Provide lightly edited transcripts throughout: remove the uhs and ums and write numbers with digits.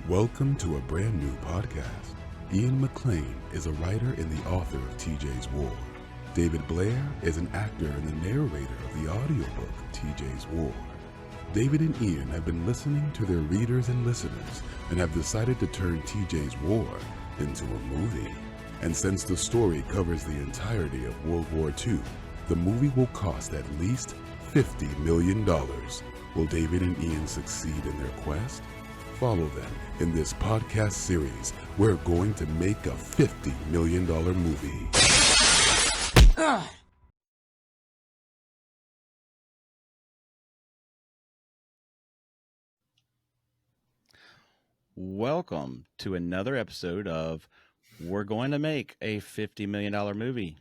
Welcome to a brand new podcast. Iain Maclean is a writer and the author of TJ's War. David Blair is an actor and the narrator of the audiobook TJ's War. David and Iain have been listening to their readers and listeners and have decided to turn TJ's War into a movie. And since the story covers the entirety of World War II, the movie will cost at least $50 million. Will David and Iain succeed in their quest? Follow them in this podcast series. We're going to make a $50 million movie. Welcome to another episode of We're Going to Make a $50 million movie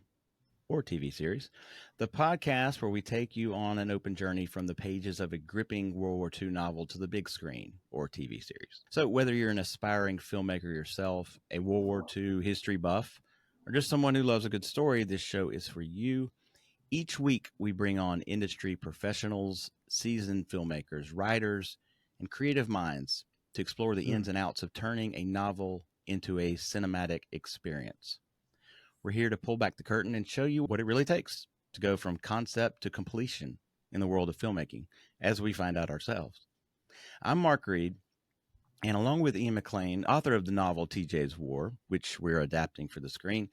or TV series, the podcast where we take you on an open journey from the pages of a gripping World War II novel to the big screen or TV series. So whether you're an aspiring filmmaker yourself, a World War II history buff, or just someone who loves a good story, this show is for you. Each week we bring on industry professionals, seasoned filmmakers, writers, and creative minds to explore the ins and outs of turning a novel into a cinematic experience. We're here to pull back the curtain and show you what it really takes to go from concept to completion in the world of filmmaking, as we find out ourselves. I'm Mark Reid, and along with Iain Maclean, author of the novel TJ's War, which we're adapting for the screen,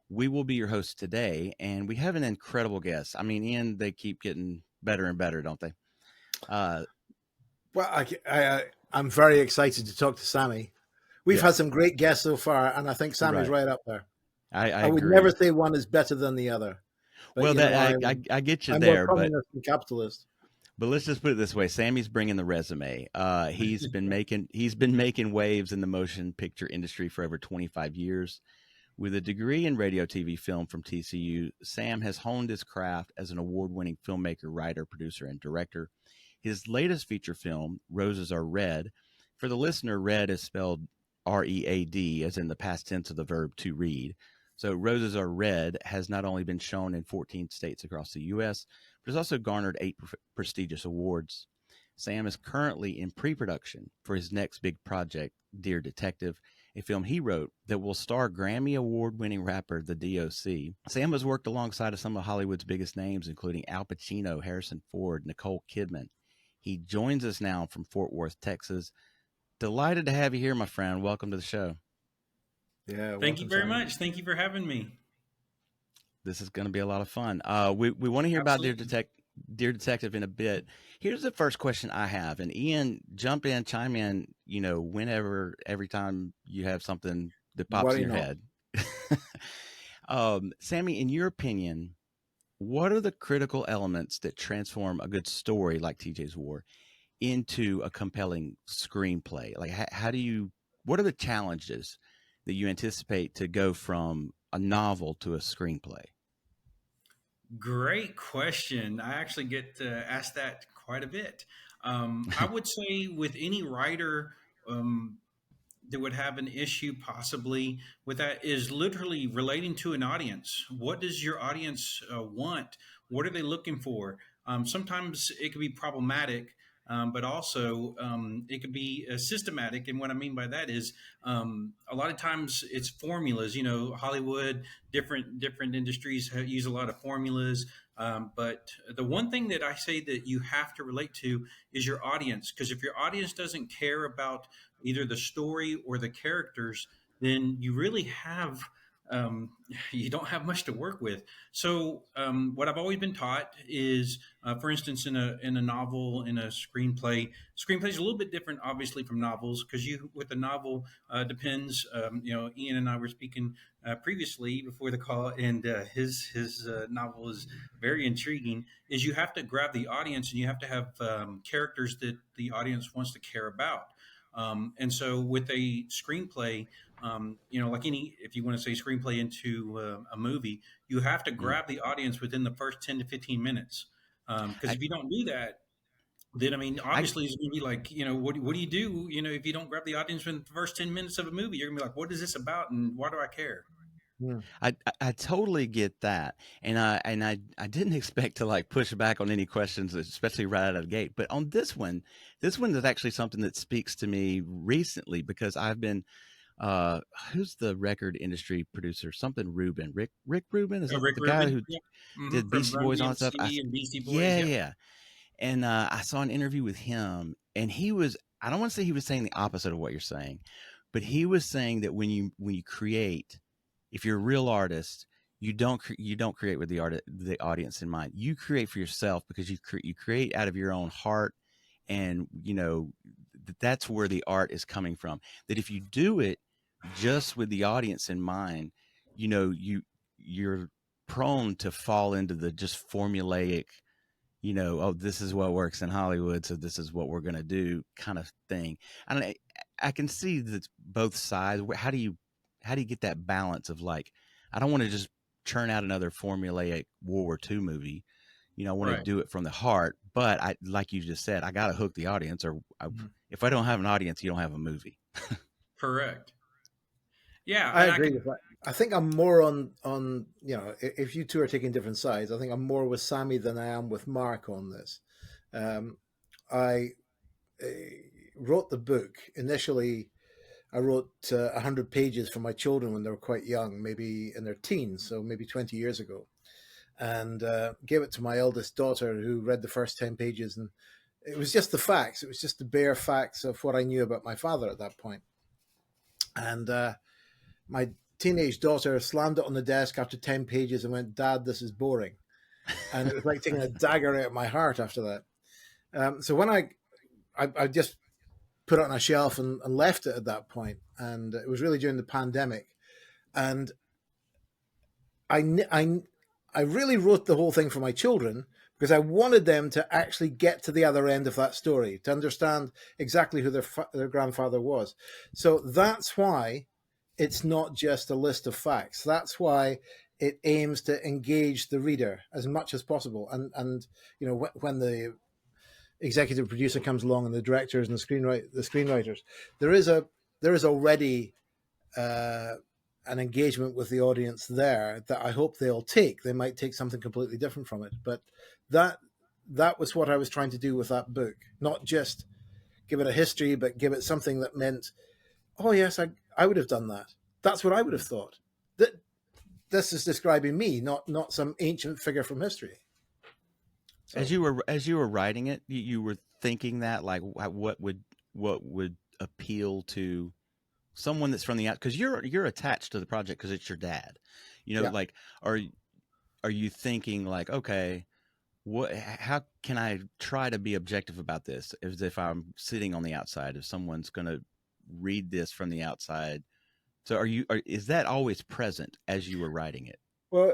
we will be your hosts today, and we have an incredible guest. I mean, Iain, they keep getting better and better, don't they? Well, I'm very excited to talk to Sammy. We've had some great guests so far, and I think Sammy's right up there. I would agree. never say one is better than the other. But, well, I get you there, but capitalist. But let's just put it this way: Sammy's bringing the resume. He's been making waves in the motion picture industry for over 25 years. With a degree in radio, TV, film from TCU, Sam has honed his craft as an award-winning filmmaker, writer, producer, and director. His latest feature film, Roses Are Red. For the listener, red is spelled R-E-A-D, as in the past tense of the verb to read. So Roses Are Red has not only been shown in 14 states across the U.S., but has also garnered 8 prestigious awards. Sam is currently in pre-production for his next big project, Dear Detective, a film he wrote that will star Grammy Award-winning rapper The D.O.C. Sam has worked alongside of some of Hollywood's biggest names, including Al Pacino, Harrison Ford, Nicole Kidman. He joins us now from Fort Worth, Texas. Delighted to have you here, my friend. Welcome to the show. Yeah. Thank you very much. Thank you for having me. This is going to be a lot of fun. We want to hear about Dear Detective in a bit. Here's the first question I have, and Iain, jump in, chime in, whenever, every time you have something that pops in your head. Sammy, in your opinion, what are the critical elements that transform a good story like TJ's War into a compelling screenplay? Like, what are the challenges that you anticipate to go from a novel to a screenplay? Great question. I actually get asked that quite a bit. I would say with any writer that would have an issue possibly with that is literally relating to an audience. What does your audience want? What are they looking for? Sometimes it can be problematic, but also it could be systematic. And what I mean by that is a lot of times it's formulas. Hollywood, different industries use a lot of formulas. But the one thing that I say that you have to relate to is your audience, because if your audience doesn't care about either the story or the characters, then you really have you don't have much to work with. So what I've always been taught is, for instance, in a novel, in a screenplay is a little bit different, obviously, from novels, because with a novel depends. Iain and I were speaking previously before the call, and his novel is very intriguing. Is you have to grab the audience, and you have to have characters that the audience wants to care about. And so with a screenplay, like if you want to say screenplay into a movie, you have to grab the audience within the first 10 to 15 minutes. Because if you don't do that, then, obviously it's going to be like, what do you do? If you don't grab the audience within the first 10 minutes of a movie, you're going to be like, what is this about? And why do I care? Mm. I totally get that, and I didn't expect to like push back on any questions, especially right out of the gate. But on this one is actually something that speaks to me recently because I've been uh who's the record industry producer? Something Rubin, Rick Rubin, is that Rick the guy Rubin, who yeah. did From Beastie Run Boys and all that stuff? DMC and Beastie Boys, Yeah, yeah. yeah. And I saw an interview with him, and he was, I don't want to say he was saying the opposite of what you're saying, but he was saying that when you create, if you're a real artist, you don't create with the audience in mind. You create for yourself because you create out of your own heart, and that's where the art is coming from. That if you do it just with the audience in mind, you're prone to fall into the just formulaic, oh, this is what works in Hollywood, so this is what we're going to do kind of thing. And I can see that both sides. How do you get that balance of like, I don't want to just churn out another formulaic World War II movie. I want to Right. do it from the heart, but I, like you just said, I got to hook the audience, or Mhm. if I don't have an audience, you don't have a movie. Correct. Yeah, I and I agree could. with that. I think I'm more on if you two are taking different sides, I think I'm more with Sammy than I am with Mark on this. I uh, wrote the book initially. I wrote 100 pages for my children when they were quite young, maybe in their teens, so maybe 20 years ago, and gave it to my eldest daughter, who read the first 10 pages, and it was just the facts. It was just the bare facts of what I knew about my father at that point. And my teenage daughter slammed it on the desk after 10 pages and went, "Dad, this is boring." And it was like taking a dagger out of my heart after that. So when I just put it on a shelf and left it at that point. And it was really during the pandemic. And I, I really wrote the whole thing for my children because I wanted them to actually get to the other end of that story, to understand exactly who their grandfather was. So that's why it's not just a list of facts. That's why it aims to engage the reader as much as possible. And when the executive producer comes along and the directors and the screenwriters, there is already uh, an engagement with the audience there that I hope they'll take. They might take something completely different from it, but that that was what I was trying to do with that book. Not just give it a history, but give it something that meant, oh yes, I would have done that. That's what I would have thought. That this is describing me, not some ancient figure from history. So As you were writing it, you were thinking that like what would appeal to someone that's from the out, because you're attached to the project because it's your dad. yeah. Like, are are you thinking like, okay, how can I try to be objective about this as if I'm sitting on the outside, if someone's going to read this from the outside? So is that always present as you were writing it? Well,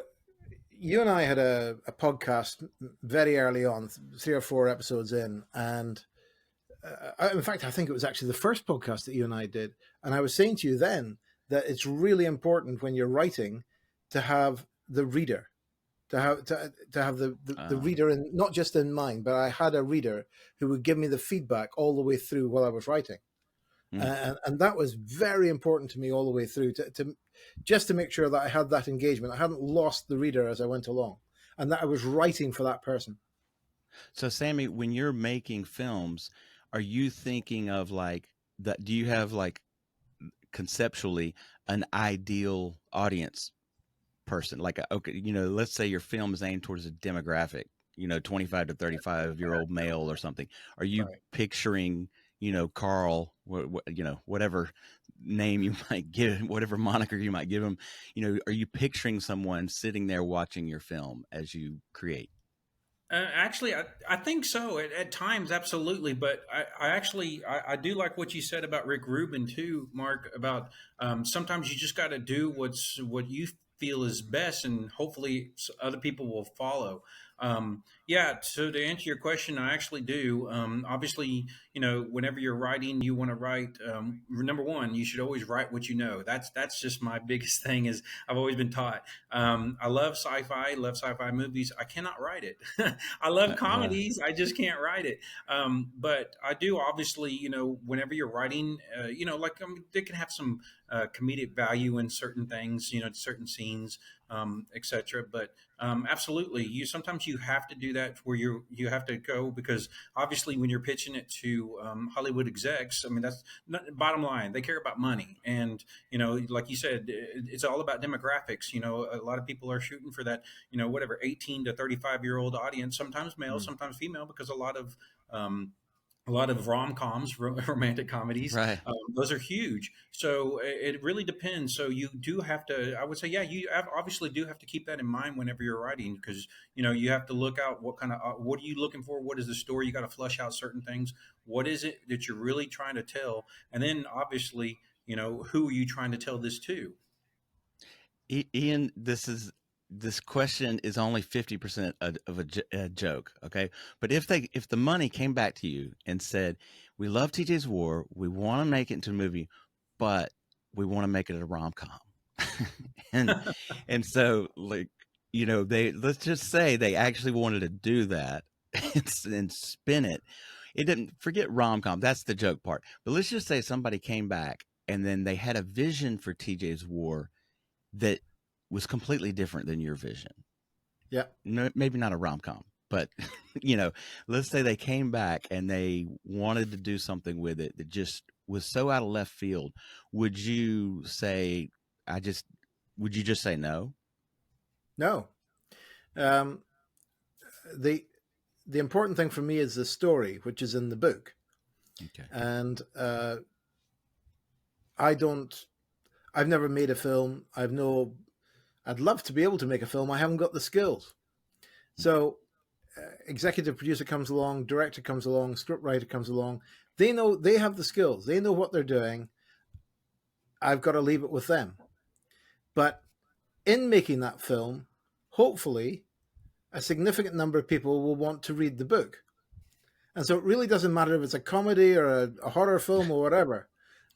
you and I had a podcast very early on, 3 or 4 episodes in, and in fact, I think it was actually the first podcast that you and I did. And I was saying to you then that it's really important when you're writing to have the reader, to have the Oh. reader in, not just in mind, but I had a reader who would give me the feedback all the way through while I was writing. Mm. And that was very important to me all the way through to just to make sure that I had that engagement. I hadn't lost the reader as I went along, and that I was writing for that person. So Sammy, when you're making films, are you thinking of like that? Do you have like conceptually an ideal audience person? Like, okay, let's say your film is aimed towards a demographic, 25 to 35-year-old male or something. Are you Right. picturing, Carl, whatever name you might give, whatever moniker you might give him, are you picturing someone sitting there watching your film as you create? Actually, I think so at times, absolutely. But I do like what you said about Rick Rubin too, Mark. About sometimes you just got to do what you feel is best, and hopefully other people will follow. Yeah. So to answer your question, I actually do. Obviously, whenever you're writing, you want to write. Number one, you should always write what you know. That's just my biggest thing. Is I've always been taught. I love sci-fi. Love sci-fi movies. I cannot write it. I love Right. comedies. I just can't write it. But I do. Obviously, whenever you're writing, they can have some comedic value in certain things. Certain scenes, etc. But absolutely, sometimes you have to do that where you have to go, because obviously when you're pitching it to Hollywood execs, I mean that's not, bottom line. They care about money, and like you said, it's all about demographics. A lot of people are shooting for that, whatever 18 to 35-year-old audience, sometimes male, Mm. sometimes female, because um, a lot of rom-coms, romantic comedies, Right. those are huge. So it really depends. So you do have to, I would say, yeah, obviously do have to keep that in mind whenever you're writing, because you have to look out what are you looking for? What is the story? You got to flush out certain things. What is it that you're really trying to tell? And then obviously, who are you trying to tell this to? Ian, this question is only 50% of a joke, okay? But if the money came back to you and said, "We love TJ's War, we want to make it into a movie, but we want to make it a rom com," and so like they, let's just say they actually wanted to do that and spin it. It didn't, forget rom com. That's the joke part. But let's just say somebody came back and then they had a vision for TJ's War that was completely different than your vision. Yeah. No, maybe not a rom com, but let's say they came back and they wanted to do something with it that just was so out of left field. Would you say, I just, would you just say no? No. Um, the the important thing for me is the story, which is in the book, Okay. and I don't. I've never made a film. I've no. I'd love to be able to make a film. I haven't got the skills. So, executive producer comes along, director comes along, scriptwriter comes along. They know, they have the skills. They know what they're doing. I've got to leave it with them. But in making that film, hopefully, a significant number of people will want to read the book. And so it really doesn't matter if it's a comedy or a horror film or whatever.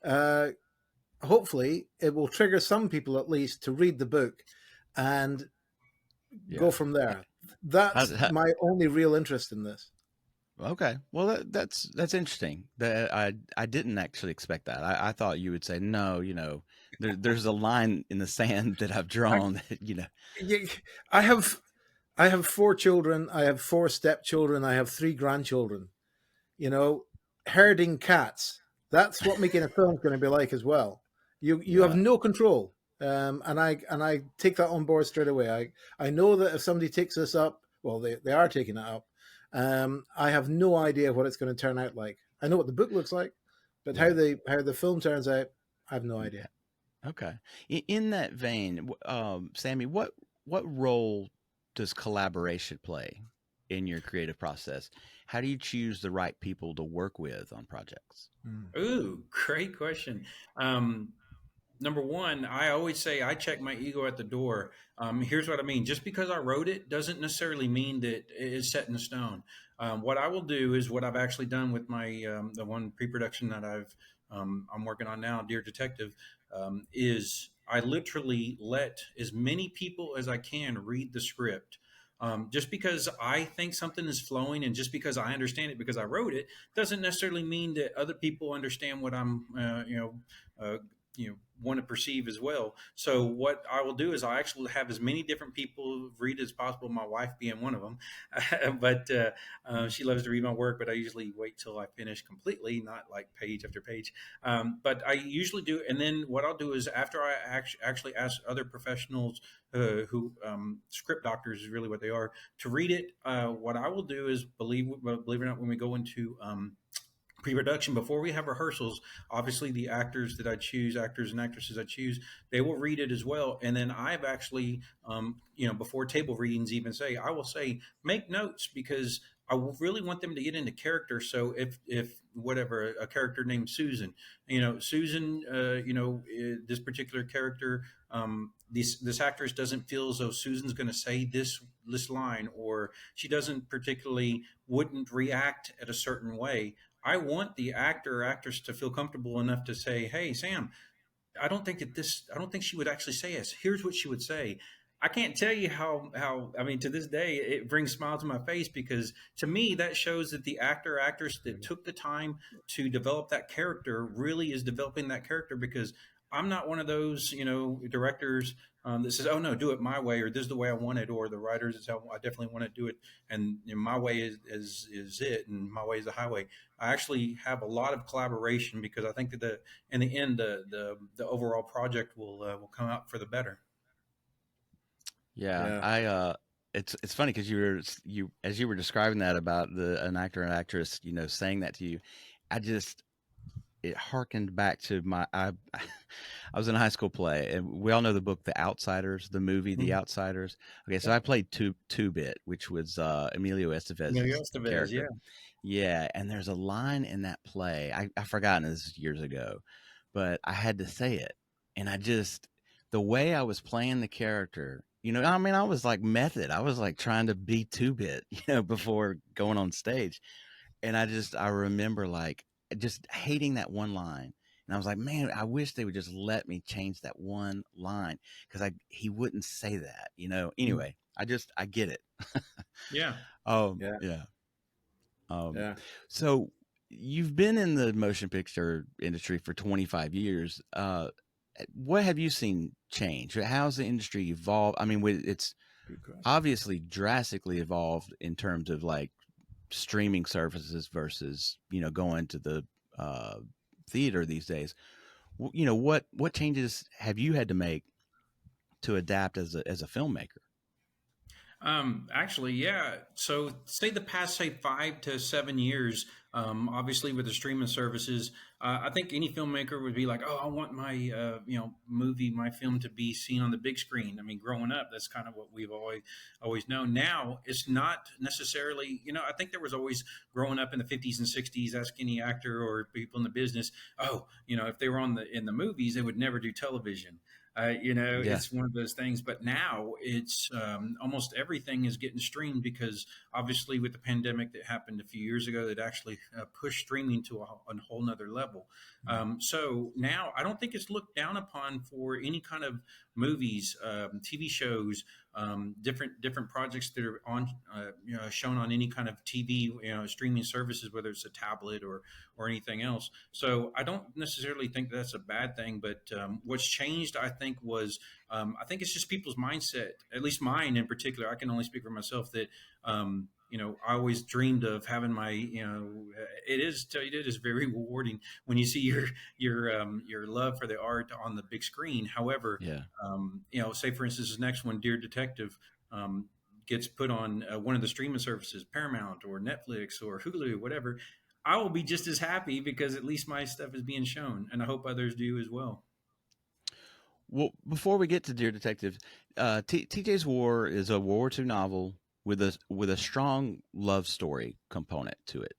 Uh, Hopefully, it will trigger some people at least to read the book and go Yeah. from there. That's How, my only real interest in this. okay. Well, that's interesting. That I didn't actually expect that. I thought you would say no. There's a line in the sand that I've I, drawn. That I have I have four children. I have four stepchildren. I have three grandchildren. You know, herding cats. That's what making a film is going to be like as well. You have right. no control, and I take that on board straight away. I know that if somebody takes this up, well, they are taking it up. I have no idea what it's going to turn out like. I know what the book looks like, but Yeah. how the film turns out, I have no idea. Okay. In that vein, Sammy, what role does collaboration play in your creative process? How do you choose the right people to work with on projects? Mm. Ooh, great question. Um, Number one, I always say I check my ego at the door. Here's what I mean. Just because I wrote it doesn't necessarily mean that it is set in stone. What I will do is what I've actually done with my the one pre-production that I'm working on now, Dear Detective, is I literally let as many people as I can read the script. Just because I think something is flowing and just because I understand it because I wrote it doesn't necessarily mean that other people understand what I'm, uh, want to perceive as well. So what I will do is I actually have as many different people read as possible. My wife being one of them, but she loves to read my work. But I usually wait till I finish completely, not like page after page. But I usually do, and then what I'll do is after I actually ask other professionals who script doctors is really what they are to read it. What I will do is believe it or not, when we go into pre-production before we have rehearsals, obviously the actors that I choose, actors and actresses I choose, they will read it as well. And then I've actually before table readings even say, I will say make notes, because really want them to get into character. So if whatever, a character named Susan, you know, Susan, this particular character, this actress doesn't feel as though Susan's going to say this line, or she doesn't particularly wouldn't react at a certain way. I want the actor or actress to feel comfortable enough to say, "Hey, Sam, I don't think she would actually say this. Here's what she would say." I can't tell you how, I mean, to this day, it brings a smile to my face, because to me, that shows that the actor or actress that took the time to develop that character really is developing that character. Because I'm not one of those, directors that says, "Oh no, do it my way," or "This is the way I want it," or the writers that "I definitely want to do it, and my way is it, and my way is the highway." I actually have a lot of collaboration, because I think that in the end, the overall project will come out for the better. Yeah, Yeah. it's funny because you as you were describing that about an actor and actress, saying that to you, it harkened back to I was in a high school play, and we all know the book The Outsiders, the movie The Outsiders. Okay, so I played two-bit, which was Emilio Emilio Estevez's Estevez, yeah. character. Yeah, and there's a line in that play. I forgotten this years ago, but I had to say it, and the way I was playing the character, I mean, I was like method. I was like trying to be two-bit, before going on stage, and I remember like just hating that one line. And I was like, man, I wish they would just let me change that one line, because he wouldn't say that, Anyway, I get it. Yeah. Yeah. Yeah. Yeah. So you've been in the motion picture industry for 25 years. What have you seen change? How's the industry evolved? I mean, it's Good question. obviously drastically evolved in terms of like streaming services versus, going to the theater these days. What changes have you had to make to adapt as a filmmaker? Actually, yeah. So, say the past, say 5 to 7 years, obviously with the streaming services, I think any filmmaker would be like, "Oh, I want my, movie, my film to be seen on the big screen." I mean, growing up, that's kind of what we've always known. Now, it's not necessarily, I think there was always, growing up in the 50s and 60s, ask any actor or people in the business, "Oh, if they were in the movies, they would never do television." Yeah. It's one of those things. But now it's almost everything is getting streamed, because obviously with the pandemic that happened a few years ago, that actually pushed streaming to a whole nother level. So now I don't think it's looked down upon for any kind of movies, TV shows, different projects that are on, shown on any kind of TV, streaming services, whether it's a tablet or anything else. So I don't necessarily think that's a bad thing. But what's changed, I think, was I think it's just people's mindset. At least mine in particular. I can only speak for myself. That I always dreamed of having my, it is very rewarding when you see your love for the art on the big screen. However, Yeah. say for instance, this next one, Dear Detective, gets put on one of the streaming services, Paramount or Netflix or Hulu, whatever. I will be just as happy, because at least my stuff is being shown, and I hope others do as well. Well, before we get to Dear Detective, TJ's War is a World War II novel with a strong love story component to it.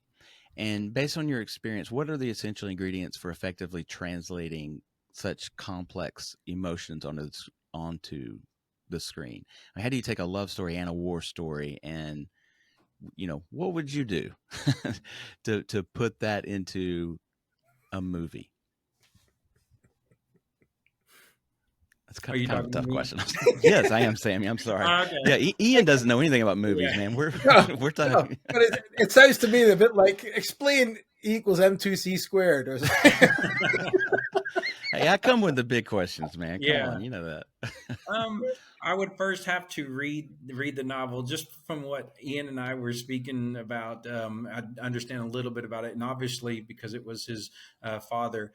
And based on your experience, what are the essential ingredients for effectively translating such complex emotions onto the screen? How do you take a love story and a war story, and what would you do to put that into a movie? That's Are you kind of a talking to tough me? question. Yes, I am, Sammy. I'm sorry. Okay. Yeah, Ian doesn't know anything about movies, Yeah. man. We're No, we're no, talking. but it sounds to me a bit like explain E equals M2C squared or something. Hey, I come with the big questions, man. Come Yeah. on, you know that. Um, I would first have to read the novel, just from what Ian and I were speaking about. I understand a little bit about it, and obviously because it was his father.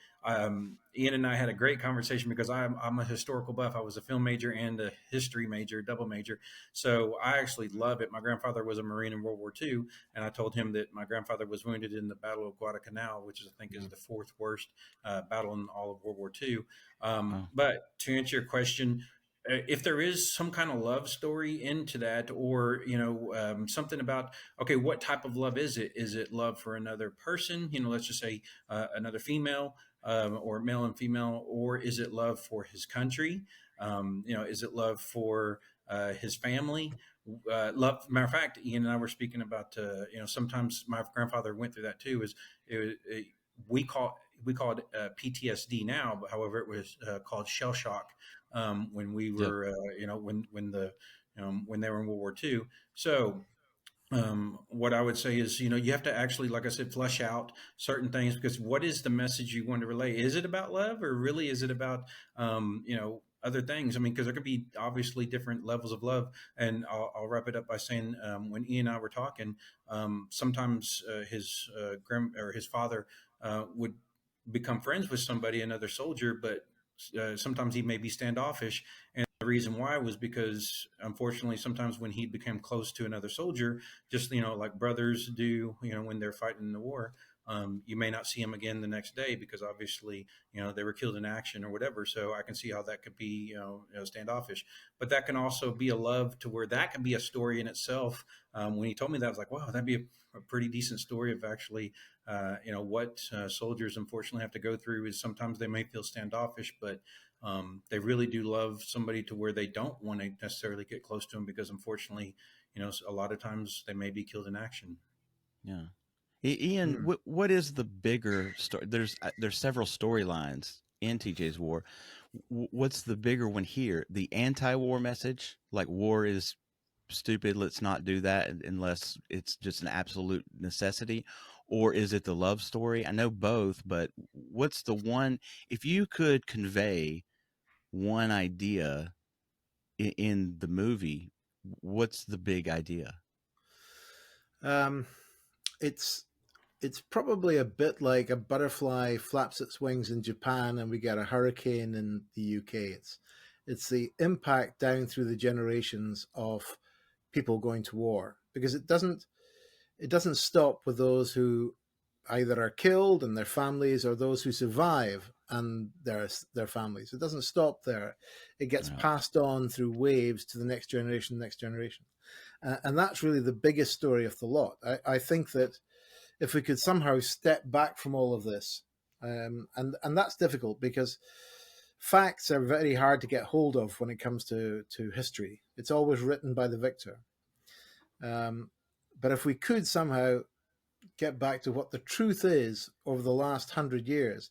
Ian and I had a great conversation, because I'm a historical buff. I was a film major and a history major, double major. So I actually love it. My grandfather was a Marine in World War II, and I told him that my grandfather was wounded in the Battle of Guadalcanal, which I think is the fourth worst battle in all of World War II. Oh, But to answer your question, if there is some kind of love story into that, or something about, okay, what type of love is it? Is it love for another person? Let's just say another female, or male and female, or is it love for his country? Is it love for his family? Love. Matter of fact, Ian and I were speaking about, sometimes my grandfather went through that too. We call it PTSD now, but however, it was called shell shock when we Yeah. were, when they were in World War II. So what I would say is, you have to actually, like I said, flesh out certain things, because what is the message you want to relay? Is it about love, or really is it about, other things? I mean, because there could be obviously different levels of love. And I'll wrap it up by saying, when Ian and I were talking, sometimes his father would become friends with somebody, another soldier, but sometimes he may be standoffish. And the reason why was because, unfortunately, sometimes when he became close to another soldier, just, like brothers do, when they're fighting in the war, you may not see him again the next day, because obviously, they were killed in action or whatever. So I can see how that could be, standoffish. But that can also be a love, to where that can be a story in itself. When he told me that, I was like, wow, that'd be a pretty decent story of actually, what soldiers unfortunately have to go through. Is sometimes they may feel standoffish, but they really do love somebody to where they don't want to necessarily get close to them, because unfortunately, a lot of times they may be killed in action. Yeah. Ian, Hmm. what is the bigger story? There's several storylines in TJ's War. What's the bigger one here? The anti-war message, like war is stupid, let's not do that unless it's just an absolute necessity, or is it the love story? I know both, but what's the one, if you could convey one idea in the movie, what's the big idea? Um, it's it's probably a bit like a butterfly flaps its wings in Japan and we get a hurricane in the UK. It's the impact down through the generations of people going to war, because it doesn't stop with those who either are killed and their families, or those who survive and their families. It doesn't stop there. It gets Yeah. passed on through waves to the next generation. And that's really the biggest story of the lot. I think that if we could somehow step back from all of this, and that's difficult, because facts are very hard to get hold of when it comes to history. It's always written by the victor. But if we could somehow get back to what the truth is over the last 100 years,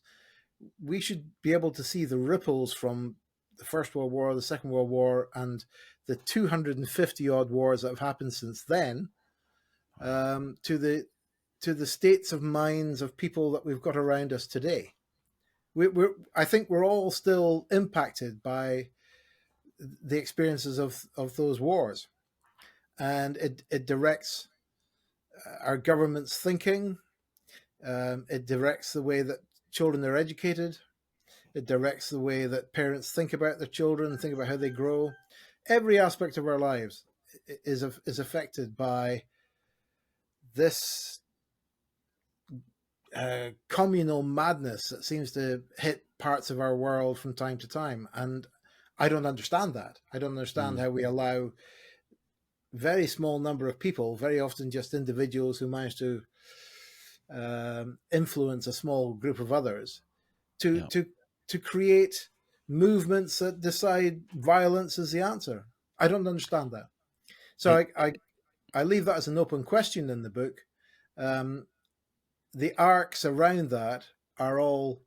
we should be able to see the ripples from the First World War, the Second World War, and the 250 odd wars that have happened since then, to the states of minds of people that we've got around us today. I think we're all still impacted by the experiences of those wars, and it directs our government's thinking. It directs the way that children are educated. It directs the way that parents think about their children, think about how they grow. Every aspect of our lives is affected by this communal madness that seems to hit parts of our world from time to time. And I don't understand that. I don't understand how we allow very small number of people, very often just individuals who manage to influence a small group of others, to Yeah. to create movements that decide violence is the answer. I don't understand that. So It, I leave that as an open question in the book. Um, the arcs around that are all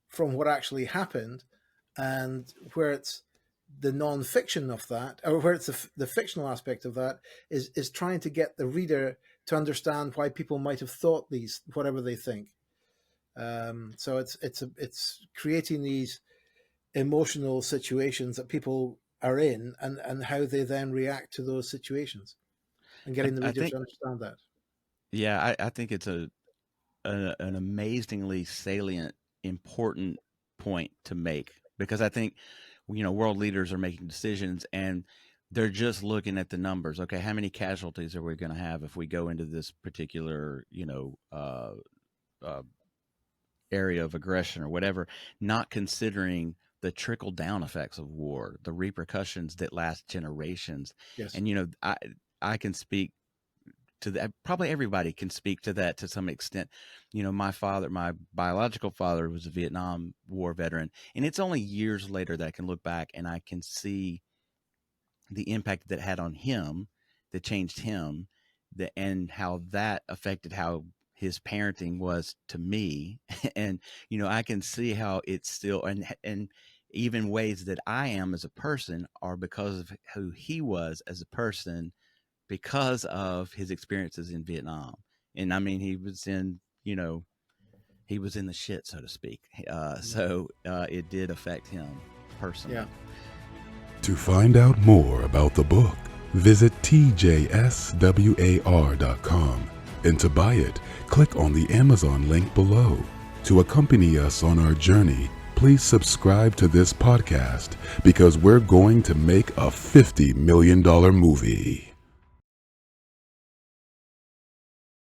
from what actually happened, and where it's the non-fiction of that, or where it's the fictional aspect of that, is trying to get the reader to understand why people might have thought these whatever they think. So it's creating these emotional situations that people are in, and how they then react to those situations, and getting the I reader think, to understand that. yeah, I think it's an amazingly salient, important point to make, because I think, world leaders are making decisions and they're just looking at the numbers. Okay, how many casualties are we going to have if we go into this particular, uh, area of aggression or whatever, not considering the trickle down effects of war, the repercussions that last generations. Yes. And, you know, I can speak to that. Probably everybody can speak to that to some extent. You know, my biological father was a Vietnam War veteran, and it's only years later that I can look back and I can see the impact that had on him, that changed him, and how that affected how his parenting was to me. And, you know, I can see how it's still, and even ways that I am as a person are because of who he was as a person, because of his experiences in Vietnam. And I mean, he was in, you know, he was in the shit, so to speak. So it did affect him personally. Yeah. To find out more about the book, visit tjswar.com, and to buy it, click on the Amazon link below. To accompany us on our journey, please subscribe to this podcast, because we're going to make a $50 million movie.